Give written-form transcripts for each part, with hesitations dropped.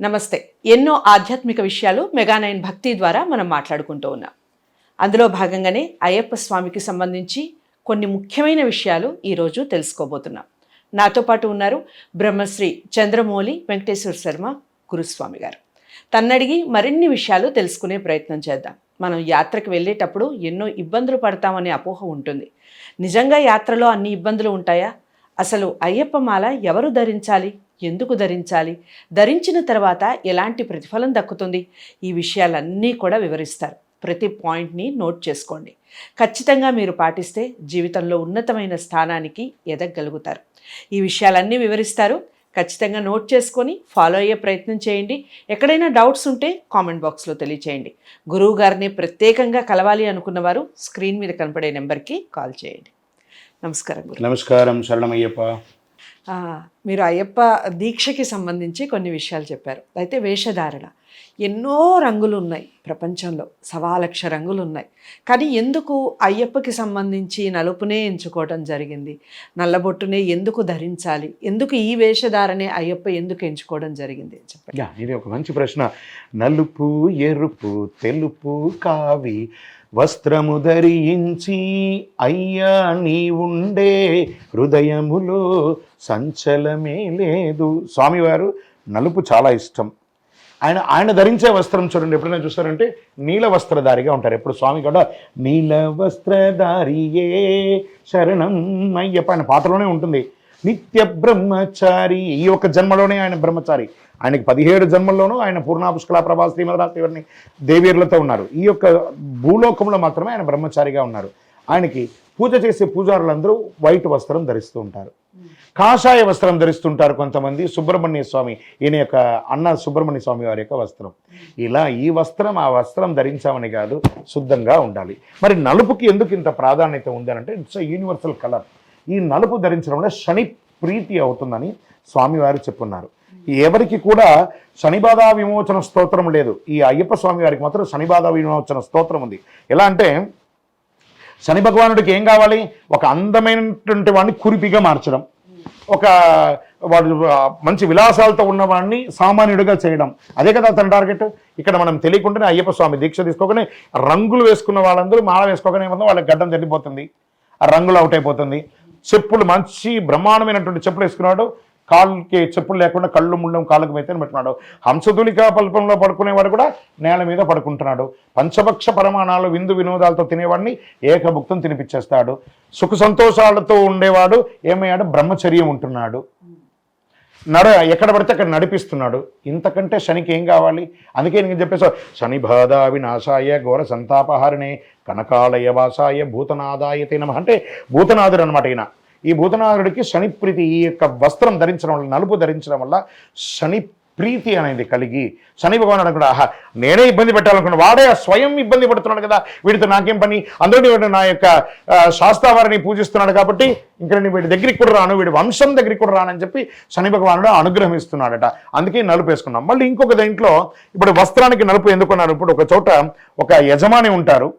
నమస్తే. ఎన్నో ఆధ్యాత్మిక విషయాలు మెగా9 భక్తి ద్వారా మనం మాట్లాడుకుంటూ ఉన్నాం. అందులో భాగంగానే అయ్యప్ప స్వామికి సంబంధించి కొన్ని ముఖ్యమైన విషయాలు ఈరోజు తెలుసుకోబోతున్నాం. నాతో పాటు ఉన్నారు బ్రహ్మశ్రీ చంద్రమౌళి వెంకటేశ్వర శర్మ గురుస్వామి గారు. తన్నడిగి మరిన్ని విషయాలు తెలుసుకునే ప్రయత్నం చేద్దాం. మనం యాత్రకు వెళ్ళేటప్పుడు ఎన్నో ఇబ్బందులు పడతామనే అపోహ ఉంటుంది. నిజంగా యాత్రలో అన్ని ఇబ్బందులు ఉంటాయా? అసలు అయ్యప్ప మాల ఎవరు ధరించాలి, ఎందుకు ధరించాలి, ధరించిన తర్వాత ఎలాంటి ప్రతిఫలం దక్కుతుంది, ఈ విషయాలన్నీ కూడా వివరిస్తారు. ప్రతి పాయింట్ని నోట్ చేసుకోండి. ఖచ్చితంగా మీరు పాటిస్తే జీవితంలో ఉన్నతమైన స్థానానికి ఎదగలుగుతారు. ఈ విషయాలన్నీ వివరిస్తారు. ఖచ్చితంగా నోట్ చేసుకొని ఫాలో అయ్యే ప్రయత్నం చేయండి. ఎక్కడైనా డౌట్స్ ఉంటే కామెంట్ బాక్స్లో తెలియచేయండి. గురువు గారిని ప్రత్యేకంగా కలవాలి అనుకున్న వారు స్క్రీన్ మీద కనపడే నెంబర్కి కాల్ చేయండి. నమస్కారం గురు. నమస్కారం. శరణమయ్యప్ప. మీరు అయ్యప్ప దీక్షకి సంబంధించి కొన్ని విషయాలు చెప్పారు. అయితే వేషధారణ ఎన్నో రంగులు ఉన్నాయి ప్రపంచంలో, 1,00,000 రంగులు ఉన్నాయి. కానీ ఎందుకు అయ్యప్పకి సంబంధించి నలుపునే ఎంచుకోవడం జరిగింది? నల్లబొట్టునే ఎందుకు ధరించాలి? ఎందుకు ఈ వేషధారణే అయ్యప్ప ఎందుకు ఎంచుకోవడం జరిగింది చెప్పండి. ఇది ఒక మంచి ప్రశ్న. నలుపు, ఎరుపు, తెలుపు, కావి వస్త్రము ధరించి అయ్యా నీ ఉండే హృదయములో సంచలమే లేదు. స్వామివారు నలుపు చాలా ఇష్టం. ఆయన ధరించే వస్త్రం చూడండి, ఎప్పుడైనా చూస్తారంటే నీల వస్త్రధారిగా ఉంటారు. ఎప్పుడు స్వామి కూడా నీల వస్త్రధారియే శరణం అయ్యప్ప ఆయన పాటలోనే ఉంటుంది. నిత్య బ్రహ్మచారి, ఈ ఒక్క జన్మలోనే ఆయన బ్రహ్మచారి. ఆయనకి 17 జన్మల్లోనూ ఆయన పూర్ణ పుష్కల ప్రభా శ్రీమదరాత్రివర్ని దేవీర్లతో ఉన్నారు. ఈ యొక్క భూలోకంలో మాత్రమే ఆయన బ్రహ్మచారిగా ఉన్నారు. ఆయనకి పూజ చేసే పూజారులందరూ వైట్ వస్త్రం ధరిస్తూ ఉంటారు, కాషాయ వస్త్రం ధరిస్తుంటారు కొంతమంది. సుబ్రహ్మణ్య స్వామి, ఈయన యొక్క అన్న సుబ్రహ్మణ్య స్వామి వారి యొక్క వస్త్రం. ఇలా ఈ వస్త్రం ఆ వస్త్రం ధరించామని కాదు, శుద్ధంగా ఉండాలి. మరి నలుపుకి ఎందుకు ఇంత ప్రాధాన్యత ఉంది అంటే ఇట్స్ యూనివర్సల్ కలర్. ఈ నలుపు ధరించడం వల్ల శని ప్రీతి అవుతుందని స్వామివారు చెప్పున్నారు. ఎవరికి కూడా శనిబాధ విమోచన స్తోత్రం లేదు. ఈ అయ్యప్ప స్వామి వారికి మాత్రం శనిబాధ విమోచన స్తోత్రం ఉంది. ఎలా అంటే శని భగవానుడికి ఏం కావాలి? ఒక అందమైనటువంటి వాడిని కురిపిగా మార్చడం, ఒక వాడు మంచి విలాసాలతో ఉన్నవాడిని సామాన్యుడిగా చేయడం, అదే కదా తన టార్గెట్. ఇక్కడ మనం తెలియకుండానే అయ్యప్ప స్వామి దీక్ష తీసుకోగానే రంగులు వేసుకున్న వాళ్ళందరూ మాల వేసుకోగానే ఏమన్నా వాళ్ళకి గడ్డం తెల్లిపోతుంది, ఆ రంగులు అవుట్ అయిపోతుంది. చెప్పులు మంచి బ్రహ్మాండమైనటువంటి చెప్పులు వేసుకున్నాడు, కాళ్ళకి చెప్పులు లేకుండా కళ్ళు ముళ్ళం కాళ్ళకు మెత్తని పెట్టుకున్నాడు. హంసతులికా పల్పంలో పడుకునేవాడు కూడా నేల మీద పడుకుంటున్నాడు. పంచభక్ష పరమాణాలు విందు వినోదాలతో తినేవాడిని ఏకభుక్తం తినిపించేస్తాడు. సుఖ సంతోషాలతో ఉండేవాడు ఏమయ్యాడు? బ్రహ్మచర్యం ఉంటున్నాడు. ఎక్కడ పడితే అక్కడ నడిపిస్తున్నాడు. ఇంతకంటే శనికి ఏం కావాలి? అందుకే నేను చెప్పేసా, శని బాధ వినాశాయ ఘోర సంతాపహారిణే కనకాలయ వాసాయ భూతనాదాయ తే నమః అంటే భూతనాథుడు అనమాట ఈయన. ఈ భూతనాథుడికి శని ప్రీతి, ఈ యొక్క వస్త్రం ధరించడం వల్ల, నలుపు ధరించడం వల్ల శని ప్రీతి అనేది కలిగి శని భగవానుడు కూడా ఆహా నేనే ఇబ్బంది పెట్టాలనుకున్నా, వాడే స్వయం ఇబ్బంది పడుతున్నాడు కదా, వీడితో నాకేం పని, అందులో నా యొక్క శాస్త్రవారిని పూజిస్తున్నాడు కాబట్టి ఇంకా నేను వీడి దగ్గరికి కూడా రాను, వీడి వంశం దగ్గరికి కూడా రానని చెప్పి శని భగవానుడు అనుగ్రహిస్తున్నాడట. అందుకే నలుపు వేసుకున్నాం. మళ్ళీ ఇంకొక దీంట్లో ఇప్పుడు వస్త్రానికి నలుపు ఎందుకున్నారు? ఇప్పుడు ఒక చోట ఒక యజమాని ఉంటారు,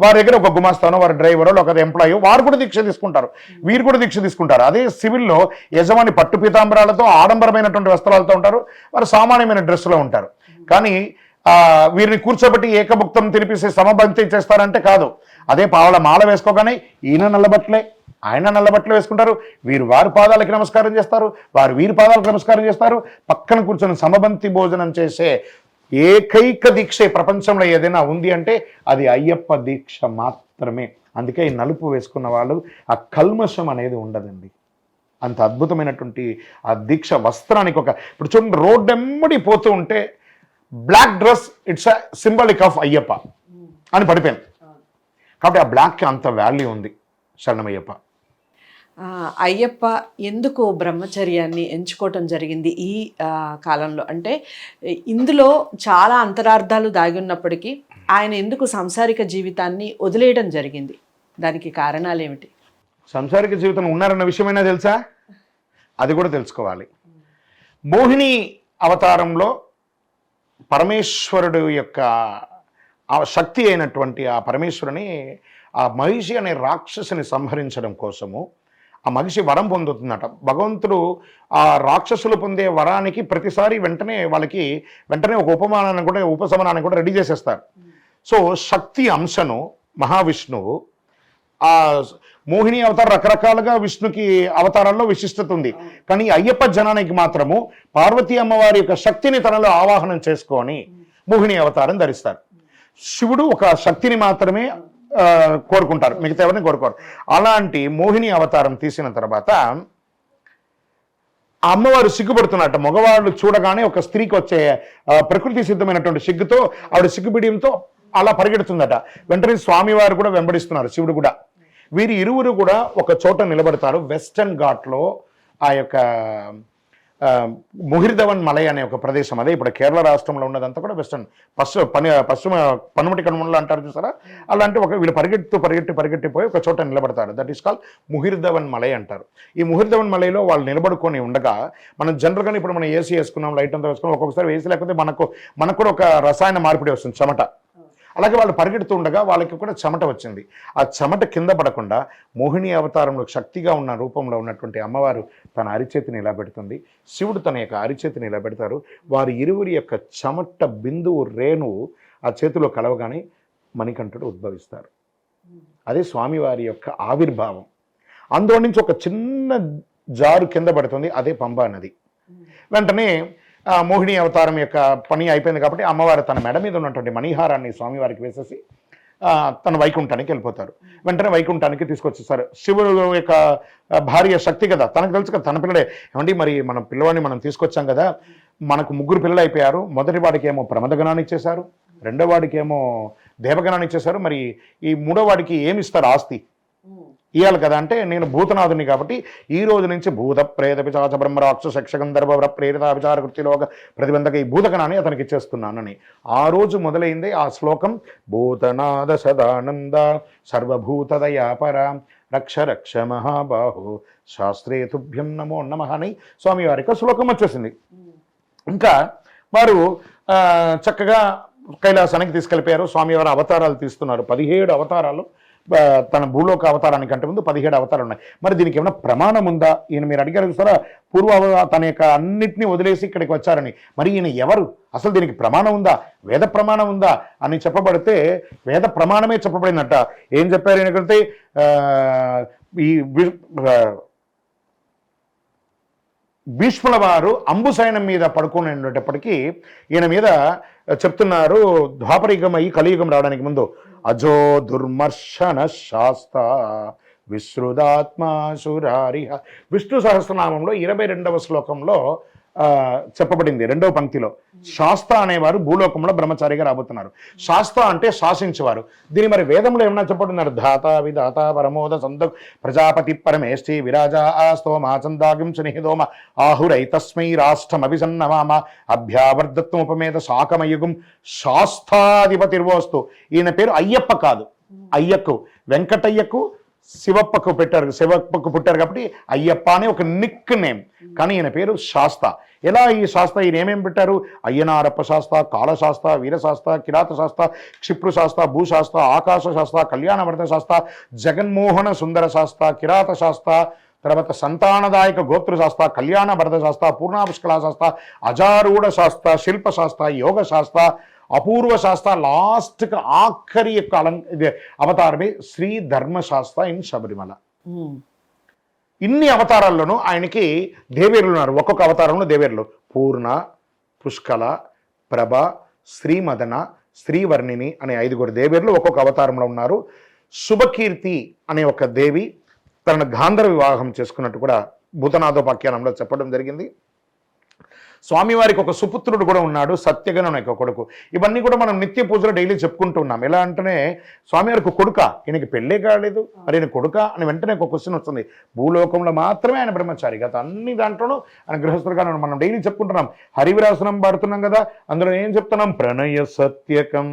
వారి దగ్గర ఒక గుమాస్తానో వారి డ్రైవరో ఒక ఎంప్లాయో వారు కూడా దీక్ష తీసుకుంటారు, వీరు కూడా దీక్ష తీసుకుంటారు. అదే సివిల్లో యజమాని పట్టు పీతాంబరాలతో ఆడంబరమైనటువంటి వస్త్రాలతో ఉంటారు, వారు సామాన్యమైన డ్రెస్సులో ఉంటారు. కానీ వీరిని కూర్చోబెట్టి ఏకభుక్తం తినిపిస్తే సమబంతి చేస్తారంటే కాదు. అదే పావల మాల వేసుకోగానే ఈయన నల్లబట్టలే, ఆయన నల్లబట్టలు వేసుకుంటారు, వీరు వారి పాదాలకి నమస్కారం చేస్తారు, వారు వీరి పాదాలకు నమస్కారం చేస్తారు. పక్కన కూర్చొని సమబంతి భోజనం చేసే ఏకైక దీక్ష ప్రపంచంలో ఏదైనా ఉంది అంటే అది అయ్యప్ప దీక్ష మాత్రమే. అందుకే ఈ నలుపు వేసుకున్న వాళ్ళు ఆ కల్మషం అనేది ఉండదండి. అంత అద్భుతమైనటువంటి ఆ దీక్ష వస్త్రానికి ఇప్పుడు చూడండి, రోడ్డెమ్మడి పోతూ ఉంటే black dress it's a symbolic of Ayyappa అని పడిపోయింది. కాబట్టి ఆ బ్లాక్కి అంత వాల్యూ ఉంది. శరణమయ్యప్ప. అయ్యప్ప ఎందుకు బ్రహ్మచర్యాన్ని ఎంచుకోవటం జరిగింది ఈ కాలంలో అంటే ఇందులో చాలా అంతరార్థాలు దాగి ఉన్నప్పటికీ ఆయన ఎందుకు సాంసారిక జీవితాన్ని వదిలేయడం జరిగింది? దానికి కారణాలు ఏమిటి? సంసారిక జీవితం ఉన్నారన్న విషయమైనా తెలుసా? అది కూడా తెలుసుకోవాలి. మోహిని అవతారంలో పరమేశ్వరుడు యొక్క ఆ శక్తి అయినటువంటి ఆ పరమేశ్వరుని ఆ మహిషి అనే రాక్షసుని సంహరించడం కోసము ఆ మనిషి వరం పొందుతుందట. భగవంతుడు ఆ రాక్షసులు పొందే వరానికి ప్రతిసారి వెంటనే ఒక ఉపశమనాన్ని కూడా రెడీ చేసేస్తారు. సో శక్తి అంశను మహావిష్ణువు ఆ మోహిని అవతారం రకరకాలుగా విష్ణుకి అవతారాల్లో విశిష్టత ఉంది. కానీ అయ్యప్ప జనానికి మాత్రము పార్వతీ అమ్మవారి యొక్క శక్తిని తనలో ఆవాహనం చేసుకొని మోహిని అవతారం ధరిస్తారు. శివుడు ఒక శక్తిని మాత్రమే కోరుకుంటారు, మిగతా ఎవరిని కోరుకోరు. అలాంటి మోహిని అవతారం తీసిన తర్వాత ఆ అమ్మవారు సిగ్గుపడుతున్నట్ట. మగవాళ్ళు చూడగానే ఒక స్త్రీకి వచ్చే ప్రకృతి సిద్ధమైనటువంటి సిగ్గుతో ఆవిడ సిగ్గుబిడియంతో అలా పరిగెడుతుందట. వెంటనే స్వామివారు కూడా వెంబడిస్తున్నారు, శివుడు కూడా. వీరి ఇరువురు కూడా ఒక చోట నిలబడతారు. వెస్టర్న్ ఘాట్లో ఆ యొక్క ముహిర్ధవన్ మలై అనే ఒక ప్రదేశం, అదే ఇప్పుడు కేరళ రాష్ట్రంలో ఉన్నదంతా కూడా వెస్టర్న్ పశ్చిమ పనుమటి కనుమలు అంటారు చూసారా, అలాంటి వీళ్ళు పరిగెట్టిపోయి ఒక చోట నిలబడతారు. దట్ ఈస్ కాల్ ముహిర్ధవన్ మలై అంటారు. ఈ ముహిర్ధవన్ మలైలో వాళ్ళు నిలబడుకొని ఉండగా, మనం జనరల్గా ఇప్పుడు మనం ఏసీ వేసుకున్నాం, లైట్ అంతా వేసుకున్నాం, ఒక్కొక్కసారి ఏసీ లేకపోతే మనకు కూడా ఒక రసాయన మార్పిడి వస్తుంది, చెమట. అలాగే వాళ్ళు పరిగెడుతూ ఉండగా వాళ్ళకి కూడా చెమట వచ్చింది. ఆ చెమట కింద పడకుండా మోహిని అవతారంలో శక్తిగా ఉన్న రూపంలో ఉన్నటువంటి అమ్మవారు తన అరిచేతిని ఇలా పెడుతుంది, శివుడు తన యొక్క అరిచేతిని ఇలా పెడతారు. వారి ఇరువురి యొక్క చెమట బిందువు రేణువు ఆ చేతిలో కలవగానే మణికంఠుడు ఉద్భవిస్తారు. అదే స్వామివారి యొక్క ఆవిర్భావం. అందులో నుంచి ఒక చిన్న జారు కింద పడుతుంది, అదే పంబా నది. వెంటనే మోహిని అవతారం యొక్క పని అయిపోయింది కాబట్టి అమ్మవారు తన మెడ మీద ఉన్నటువంటి మణిహారాన్ని స్వామివారికి వేసేసి తన వైకుంఠానికి వెళ్ళిపోతారు. వెంటనే వైకుంఠానికి తీసుకొచ్చేస్తారు. శివుడు యొక్క భార్య శక్తి కదా, తనకు తెలుసు కదా తన పిల్లడే. ఏమండి మరి మన పిల్లవాడిని మనం తీసుకొచ్చాం కదా, మనకు 3 పిల్లలు అయిపోయారు. మొదటి వాడికి ఏమో ప్రమదగణాన్ని ఇచ్చేశారు, రెండో వాడికి ఏమో దేవగణాన్ని ఇచ్చేశారు, మరి ఈ 3వ వాడికి ఏమి ఇస్తారు ఆస్తి ఇవ్వాలి కదా. అంటే నేను భూతనాథుని కాబట్టి ఈ రోజు నుంచి భూత ప్రేత పిశాచ బ్రహ్మ రాక్షస యక్షగంధర్వ ప్రేరిత విచార కృతిలోక ప్రతిబంధక ఈ భూతగణాన్ని అతనికి ఇచ్చేస్తున్నానని ఆ రోజు మొదలైంది ఆ శ్లోకం. భూతనాథ సదానంద సర్వభూతదయాపర రక్ష రక్ష మహాబాహు శాస్త్రే తుభ్యం నమో నమః అని స్వామివారి యొక్క శ్లోకం వచ్చేసింది. ఇంకా వారు చక్కగా కైలాసానికి తీసుకెళ్ళిపోయారు. స్వామివారి అవతారాలు తీస్తున్నారు. 17 అవతారాలు తన భూలోక అవతారానికి అంటే ముందు 17 అవతారాలు ఉన్నాయి. మరి దీనికి ఏమైనా ప్రమాణం ఉందా? ఈయన మీరు అడిగారు చూసారా, తన యొక్క అన్నిటినీ వదిలేసి ఇక్కడికి వచ్చారని. మరి ఈయన ఎవరు? అసలు దీనికి ప్రమాణం ఉందా, వేద ప్రమాణం ఉందా అని చెప్పబడితే వేద ప్రమాణమే చెప్పబడిందట. ఏం చెప్పారు ఈయనకంటే, ఈ భీష్ముల వారు అంబుసైనం మీద పడుకుని ఉండేటప్పటికీ ఈయన మీద చెప్తున్నారు, ద్వాపరయుగం అయ్యి కలియుగం రావడానికి ముందు అజో దుర్మర్శన శాస్త విశ్రుదాత్మాసురారిహ. విష్ణు సహస్రనామంలో 22వ శ్లోకంలో చెప్పబడింది 2వ పంక్తిలో. శాస్త అనేవారు భూలోకంలో బ్రహ్మచారిగా రాబోతున్నారు. శాస్త అంటే శాసించేవారు. దీని మరి వేదంలో ఏమన్నా చెప్పబడినారు, ధాత విధాత పరమోద సంద ప్రజాపతి పరమేష్ఠి విరాజా ఆస్తోమాచందాగిం చనిహిదోమ ఆహురై తస్మై రాష్ట్రమభిసన్నమామ అభ్యావర్ధత్వముపమేత శాకమయుగం శాస్తాధిపతిర్వోస్తు. ఈయన పేరు అయ్యప్ప కాదు, అయ్యకు వెంకటయ్యకు శివప్పకు పుట్టారు కాబట్టి అయ్యప్ప అనే ఒక నిక్ నేమ్. కానీ ఈయన పేరు శాస్త. ఎలా ఈ శాస్త ఈయన ఏమేమి పెట్టారు? అయ్యనారప్ప శాస్త, కాళశాస్త, వీరశాస్త, కిరాత శాస్త, క్షిప్రు శాస్త, భూశాస్త, ఆకాశ శాస్త, కళ్యాణవర్ధ శాస్త, జగన్మోహన సుందర శాస్త, కిరాత శాస్త, తర్వాత సంతానదాయక గోత్ర శాస్త, కళ్యాణ భరత శాస్త, పూర్ణాపుష్కళా శాస్త, అజారూఢ శాస్త, శిల్పశాస్త్ర, యోగ శాస్త్ర, అపూర్వ శాస్త్ర, లాస్ట్కి ఆఖరి యొక్క అవతారమే శ్రీ ధర్మశాస్త్ర ఇన్ శబరిమల. ఇన్ని అవతారాల్లోనూ ఆయనకి దేవేరులు ఉన్నారు. ఒక్కొక్క అవతారంలో దేవేరులు పూర్ణ, పుష్కల, ప్రభ, శ్రీమదన, శ్రీవర్ణిని అనే 5 దేవేరులు ఒక్కొక్క అవతారంలో ఉన్నారు. శుభకీర్తి అనే ఒక దేవి తనను గాంధర్వ వివాహం చేసుకున్నట్టు కూడా భూతనాథోపాఖ్యానంలో చెప్పడం జరిగింది. స్వామివారికి ఒక సుపుత్రుడు కూడా ఉన్నాడు, సత్యగను అనే ఒక కొడుకు. ఇవన్నీ కూడా మనం నిత్య పూజలో డైలీ చెప్పుకుంటూ ఉన్నాం. ఎలా అంటేనే స్వామివారికి కొడుక, ఈయనకి పెళ్ళే కాలేదు, మరి ఈయన కొడుక అని వెంటనే ఒక క్వశ్చన్ వస్తుంది. భూలోకంలో మాత్రమే ఆయన బ్రహ్మచారి, గత అన్ని దాంట్లోనూ ఆయన గృహస్థులుగా మనం డైలీ చెప్పుకుంటున్నాం. హరివిరాసనం పాడుతున్నాం కదా, అందులో ఏం చెప్తున్నాం? ప్రణయ సత్యకం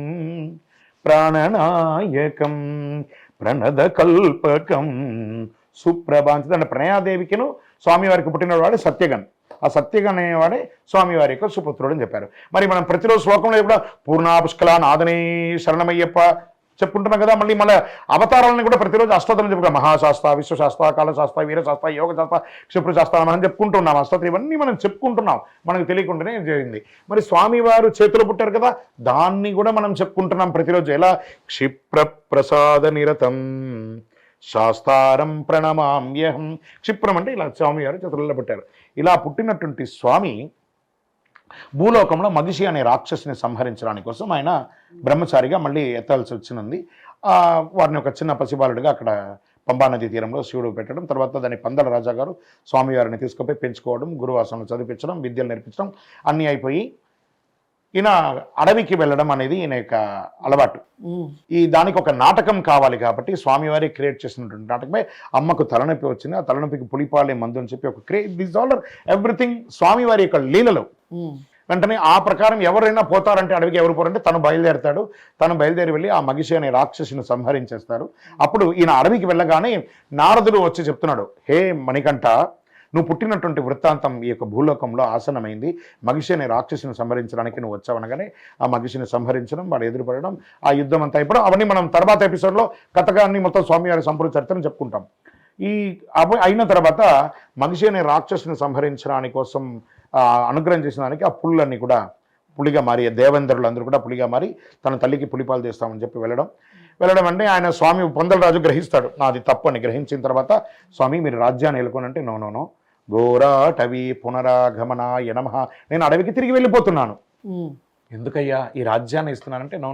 ప్రాణనాయకం ప్రణద కల్పకం సుప్రభాంచిత. అంటే ప్రణయాదేవికిను స్వామివారికి పుట్టినవాడు సత్యగన్. ఆ సత్యగన్ అనేవాడే స్వామివారి యొక్క సుపుత్రుడు అని చెప్పారు. మరి మనం ప్రతిరోజు శ్లోకంలో కూడా పూర్ణాపుష్కల నాదనే శరణమయ్యప్ప చెప్పుకుంటున్నాం కదా. మళ్ళీ మన అవతారాలను కూడా ప్రతిరోజు అష్టోత్తరం చెప్పుకుంటాం. మహాశాస్త్ర, విశ్వశాస్త్ర, కాలశాస్త్ర, వీరశాస్త్ర, యోగశాస్త్ర, క్షిప్రశాస్త్ర మనం చెప్పుకుంటున్నాం. అష్టోత్తరం ఇవన్నీ మనం చెప్పుకుంటున్నాం, మనకు తెలియకుండానే జరిగింది. మరి స్వామివారు చేతులు పుట్టారు కదా, దాన్ని కూడా మనం చెప్పుకుంటున్నాం ప్రతిరోజు. ఎలా? క్షిప్ర ప్రసాద నిరతం శాస్త్రారం ప్రణమామ్యహం. క్షిప్రం అంటే ఇలా స్వామివారు చేతులలో పుట్టారు. ఇలా పుట్టినటువంటి స్వామి భూలోకంలో మగిషి అనే రాక్షసుని సంహరించడానికి కోసం ఆయన బ్రహ్మచారిగా మళ్ళీ ఎత్తాల్సి వచ్చింది. వారిని ఒక చిన్న పసిబాలుడిగా అక్కడ పంబానది తీరంలో శివుడు పెట్టడం, తర్వాత దాన్ని పందల రాజా గారు స్వామివారిని తీసుకుపోయి పెంచుకోవడం, గురువాసనలు చదివించడం, విద్యలు నేర్పించడం అన్నీ అయిపోయి ఈయన అడవికి వెళ్ళడం అనేది ఈయన యొక్క అలవాటు. దానికి ఒక నాటకం కావాలి కాబట్టి స్వామివారి క్రియేట్ చేసినటువంటి నాటకమే అమ్మకు తలనొప్పి వచ్చింది. ఆ తలనొప్పికి పులిపాలే మందు అని చెప్పి ఒక దిస్ ఆల్ ఎవ్రీథింగ్ స్వామివారి యొక్క లీలలో. వెంటనే ఆ ప్రకారం ఎవరైనా పోతారంటే అడవికి ఎవరు పోరంటే తను బయలుదేరతాడు. తను బయలుదేరి వెళ్ళి ఆ మగిషి అనే రాక్షసుని సంహరించేస్తారు. అప్పుడు ఈయన అడవికి వెళ్ళగానే నారదుడు వచ్చి చెప్తున్నాడు, హే మణికంఠ, నువ్వు పుట్టినటువంటి వృత్తాంతం ఈ యొక్క భూలోకంలో ఆసనమైంది. మగిషి అనే రాక్షసుని సంహరించడానికి నువ్వు వచ్చావనగానే ఆ మగిషిని సంహరించడం, వాడు ఎదురుపడడం, ఆ యుద్ధం అంతా అయిపోవడం, అవన్నీ మనం తర్వాత ఎపిసోడ్లో కథగా అన్ని మొత్తం స్వామివారి సంపూర్ణ చరిత్రను చెప్పుకుంటాం. అయిన తర్వాత మగిషి అనే రాక్షసుని సంహరించడానికి కోసం అనుగ్రహం చేసిన దానికి ఆ పుల్లన్నీ కూడా పులిగా మారి, దేవేంద్రులు అందరూ కూడా పులిగా మారి తన తల్లికి పులిపాలు చేస్తామని చెప్పి వెళ్ళడం అంటే ఆయన స్వామి పొందలరాజు గ్రహిస్తాడు, నాది తప్పు అని. గ్రహించిన తర్వాత స్వామి మీరు రాజ్యాన్ని ఎలుకోనంటే నో ఘోరాటవి పునరాగమనాయ నమః, నేను అడవికి తిరిగి వెళ్ళిపోతున్నాను. ఎందుకయ్యా ఈ రాజ్యాన్ని ఇస్తున్నానంటే నో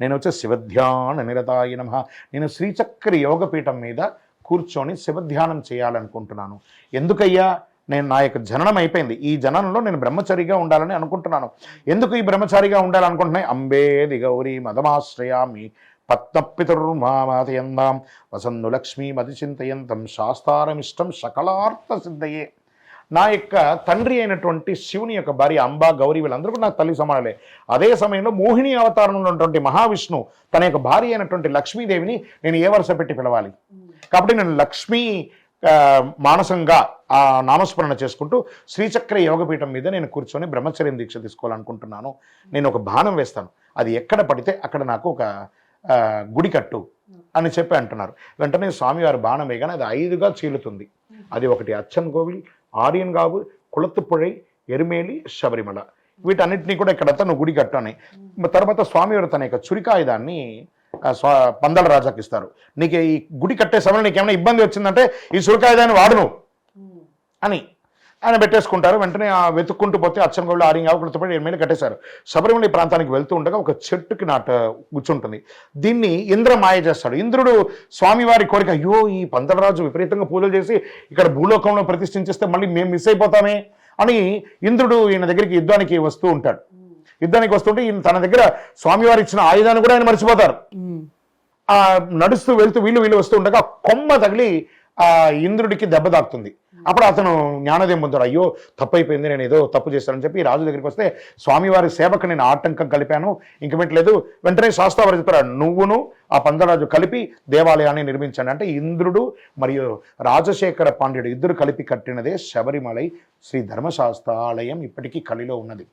నేను వచ్చే శివధ్యాన నిరతాయ నమః, నేను శ్రీచక్ర యోగపీఠం మీద కూర్చొని శివధ్యానం చేయాలనుకుంటున్నాను. ఎందుకయ్యా? నేను నా యొక్క జననం అయిపోయింది, ఈ జననంలో నేను బ్రహ్మచారిగా ఉండాలని అనుకుంటున్నాను. ఎందుకు ఈ బ్రహ్మచారిగా ఉండాలనుకుంటున్నాయి? అంబేది గౌరీ మదమాశ్రయామి పత్నపితుర్మామాతయందాం వసన్ను లక్ష్మీ మదిచింతయంతం శాస్త్రారమిష్టం సకలార్థ సిద్ధయే. నా యొక్క తండ్రి అయినటువంటి శివుని యొక్క భార్య అంబా, గౌరీ వీళ్ళందరూ కూడా నాకు తల్లి సమానలే. అదే సమయంలో మోహిని అవతారంలో ఉన్నటువంటి మహావిష్ణు తన యొక్క భార్య అయినటువంటి లక్ష్మీదేవిని నేను ఏ వరుస పెట్టి పిలవాలి? కాబట్టి నేను లక్ష్మీ మానసంగా ఆ నామస్మరణ చేసుకుంటూ శ్రీచక్ర యోగపీఠం మీద నేను కూర్చొని బ్రహ్మచర్యం దీక్ష తీసుకోవాలనుకుంటున్నాను. నేను ఒక బాణం వేస్తాను, అది ఎక్కడ పడితే అక్కడ నాకు ఒక గుడి కట్టు అని చెప్పి అంటున్నారు. వెంటనే స్వామివారి బాణం వేయగానే అది 5గా చీలుతుంది. అది ఒకటి అచ్చన్ కోవిల్, ఆర్యన్గావు, కుళత్తుపుഴై, ఎరుమేలి, శబరిమల, వీటన్నిటినీ కూడా ఇక్కడ నువ్వు గుడి కట్టు అని. తర్వాత స్వామివారు తన యొక్క చురికాయుధాన్ని పందల రాజాకి ఇస్తారు. నీకు ఈ గుడి కట్టే సమయంలో నీకేమైనా ఇబ్బంది వచ్చిందంటే ఈ చురికాయుధాన్ని వాడును అని ఆయన పెట్టేసుకుంటారు. వెంటనే వెతుక్కుంటూ పోతే అచ్చంగోళ్ళు, ఆరింగావు, కుళత్తుపుഴై, ఎరుమేలి కట్టేశారు. శబరిమల ప్రాంతానికి వెళ్తూ ఉండగా ఒక చెట్టుకి కూర్చుంటుంది. దీన్ని ఇంద్ర మాయ చేస్తాడు. ఇంద్రుడు స్వామివారి కోరిక, అయ్యో ఈ పందలరాజు విపరీతంగా పూజలు చేసి ఇక్కడ భూలోకంలో ప్రతిష్ఠించేస్తే మళ్ళీ మేము మిస్ అయిపోతామే అని ఇంద్రుడు ఈయన దగ్గరికి యుద్ధానికి వస్తూ ఉంటాడు. యుద్ధానికి వస్తుంటే ఈయన తన దగ్గర స్వామివారి ఇచ్చిన ఆయుధాన్ని కూడా ఆయన మర్చిపోతారు. నడుస్తూ వెళ్తూ వీళ్ళు వస్తూ ఉండగా కొమ్మ తగిలి ఆ ఇంద్రుడికి దెబ్బ తాకుతుంది. అప్పుడు అతను జ్ఞానోదయం పొందాడు, అయ్యో తప్పైపోయింది, నేను ఏదో తప్పు చేస్తానని చెప్పి రాజు దగ్గరికి వస్తే స్వామివారి సేవకు నేను ఆటంకం కలిపాను, ఇంకమెట్లేదు. వెంటనే శాస్త్రావారు చెప్పారు, నువ్వును ఆ పందరాజు కలిపి దేవాలయాన్ని నిర్మించండి అంటే ఇంద్రుడు మరియు రాజశేఖర పాండ్యుడు ఇద్దరు కలిపి కట్టినదే శబరిమలై శ్రీ ధర్మశాస్త్ర ఆలయం ఇప్పటికీ కలిలో ఉన్నది.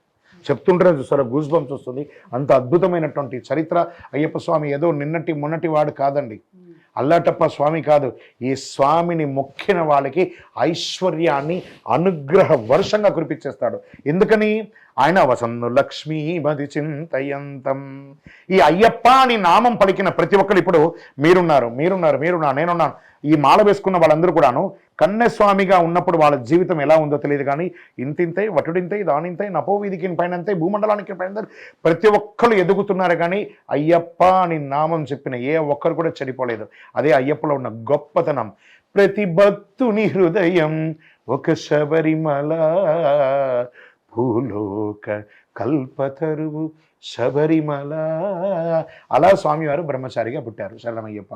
చెప్తుంటారు చూసారా, గూస్ బంప్స్ వస్తుంది. అంత అద్భుతమైనటువంటి చరిత్ర. అయ్యప్ప స్వామి ఏదో మొన్నటి వాడు కాదండి, అల్లాటప్ప స్వామి కాదు. ఈ స్వామిని మొక్కిన వాళ్ళకి ఐశ్వర్యాన్ని అనుగ్రహ వర్షంగా కురిపించేస్తాడు. ఎందుకని? ఆయన వసన్ను లక్ష్మీ మది చింతయంతం. ఈ అయ్యప్ప అని నామం పలికిన ప్రతి ఒక్కరు ఇప్పుడు మీరున్నారు, నేనున్నాను. ఈ మాల వేసుకున్న వాళ్ళందరూ కూడాను కన్యస్వామిగా ఉన్నప్పుడు వాళ్ళ జీవితం ఎలా ఉందో తెలియదు, కానీ ఇంతింతై వటుడింతై దానింతై నపోవీధికి పైనంతై భూమండలానికి పైన ప్రతి ఒక్కరు ఎదుగుతున్నారు. కానీ అయ్యప్ప అని నామం చెప్పిన ఏ ఒక్కరు కూడా చెడిపోలేదు. అదే అయ్యప్పలో ఉన్న గొప్పతనం. ప్రతి భక్తుని హృదయం ఒక శబరిమల, భూలోక కల్పతరువు శబరిమల. అలా స్వామివారు బ్రహ్మచారిగా పుట్టారు. శరణమయ్యప్ప.